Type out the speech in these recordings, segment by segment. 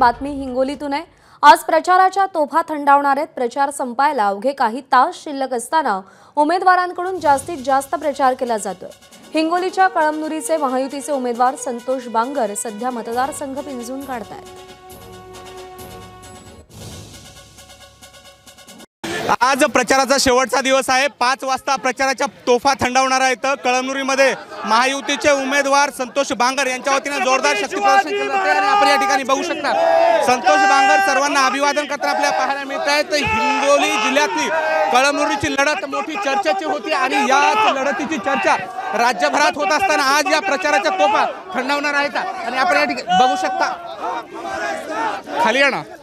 बातमी हिंगोलीतून आहे। आज प्रचाराच्या तोफा थंडावणार आहेत। प्रचार संपायला अवघे काही तास शिल्लक असताना उमेदवारांकडून जास्तीत जास्त प्रचार केला जातोय। हिंगोलीच्या कळमनुरीचे महायुतीचे उमेदवार संतोष बांगर सध्या मतदारसंघ पिंजून काढतायत। आज प्रचाराचा शेवटचा दिवस आहे। 5 वाजता प्रचाराच्या तोफा थंडावणार आहेत। कळमनुरीमध्ये महायुतीचे उमेदवार संतोष बांगर यांच्या वतीने जोरदार शक्ती प्रदर्शन केले जाते आणि आपण या ठिकाणी बघू शकता संतोष बांगर सर्वांना अभिवादन करताना आपल्याला पाहायला मिळत आहेत। हिंगोली जिल्ह्यातली कळमनुरीची लढत मोठी चर्चेची होती आणि याच लढतीची चर्चा राज्यभरात होत असताना आज या प्रचाराच्या तोफा थंडावणार आहेत आणि आपण या ठिकाणी बघू शकता खाली येणार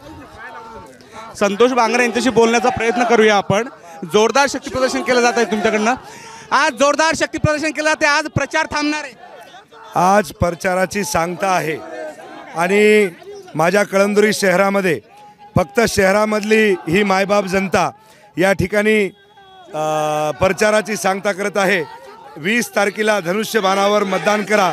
संतोष बांगर यांच्याशी बोलण्याचा प्रयत्न करूया आपण। जोरदार शक्ती प्रदर्शन केलं जात आहे तुमच्याकडनं। आज जोरदार शक्ती प्रदर्शन केलं जाते। आज प्रचार थांबणार आहे। आज प्रचाराची सांगता आहे आणि माझ्या कळमनुरी शहरामध्ये फक्त शहरामधली ही मायबाप जनता या ठिकाणी प्रचाराची सांगता करत आहे। 20 तारखेला धनुष्यबाणावर मतदान करा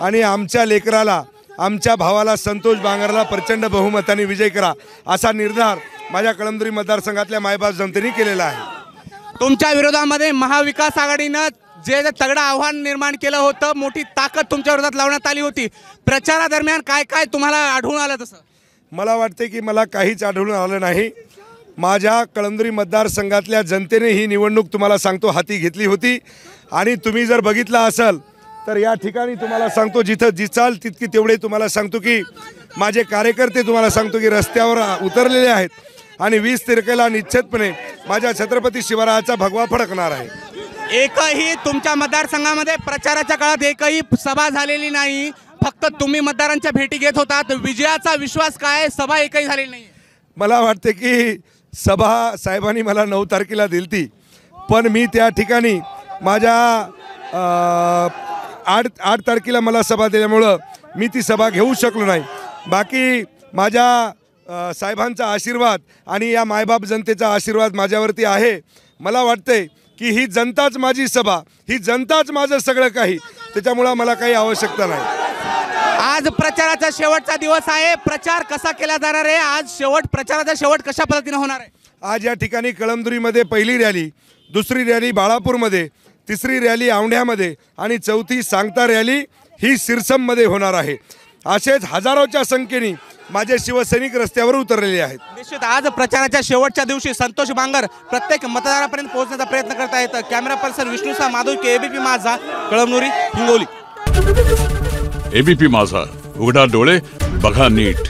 आणि आमच्या लेकराला आमच्या भावाला संतोष बांगरला प्रचंड बहुमताने विजय करा असा निर्धार माझ्या कळमनुरी मतदारसंघातल्या मायबाप जनतेने केलेला आहे। तुमच्या विरोधामध्ये महाविकास आघाडीनं जे तगडं आव्हान निर्माण केलं होतं, मोठी ताकद तुमच्या विरोधात लावण्यात आली होती। प्रचारादरम्यान काय काय तुम्हाला आढळून आलं? तसं मला वाटते की मला काहीच आढळून आलं नाही। माझ्या कळमनुरी मतदारसंघातल्या जनतेने ही निवडणूक तुम्हाला सांगतो हाती घेतली होती आणि तुम्ही जर बघितला असाल तर या ठिकाणी तुम्हाला सांगतो जिथं जिचाल तितकी तेवढे तुम्हाला सांगतो की माझे कार्यकर्ते तुम्हाला सांगतो की रस्त्यावर उतरलेले आहेत आणि 20 तारखेला निश्चितपणे माझ्या छत्रपती शिवरायाचा भगवा फडकणार आहे। एकही तुमच्या मतदारसंघामध्ये प्रचाराच्या काळात एकही सभा झालेली नाही, फक्त तुम्ही मतदारांच्या भेटी घेत होतात। विजयाचा विश्वास काय? सभा एकही झालेली नाही। मला वाटते की सभा साहेबांनी मला 9 तारखेला दिलती, पण मी त्या ठिकाणी माझ्या 8 तारखेला मला सभा दिल्यामुळं मी ती सभा घेऊ शकलो नाही। बाकी माझ्या साहेबांचा आशीर्वाद आणि या मायबाप जनतेचा आशीर्वाद माझ्यावरती आहे। मला वाटते की ही जनताच माझी सभा, ही जनताच माझं सगळं काही, त्याच्यामुळं मला काही आवश्यकता नाही। आज प्रचाराचा शेवटचा दिवस आहे। प्रचार कसा केला जाणार आहे? आज प्रचाराचा शेवट कशा पद्धतीने होणार आहे? आज या ठिकाणी कळमनुरीमध्ये पहिली रॅली, दुसरी रॅली बाळापूरमध्ये, तिसरी रॅली औंढ्यामध्ये आणि चौथी सांगता रॅली ही सिरसममध्ये होणार आहे। असेच हजारोच्या संख्येने माझे शिवसैनिक रस्त्यावर उतरलेले आहेत। निश्चित आज प्रचाराच्या शेवटच्या दिवशी संतोष बांगर प्रत्येक मतदारापर्यंत पोहोचण्याचा प्रयत्न करत आहेत। कॅमेरा पर्सन विष्णुसा माधुके, एबीपी माझा, कळमनुरी, हिंगोली। एबीपी माझा, उघडा डोळे बघा नीट।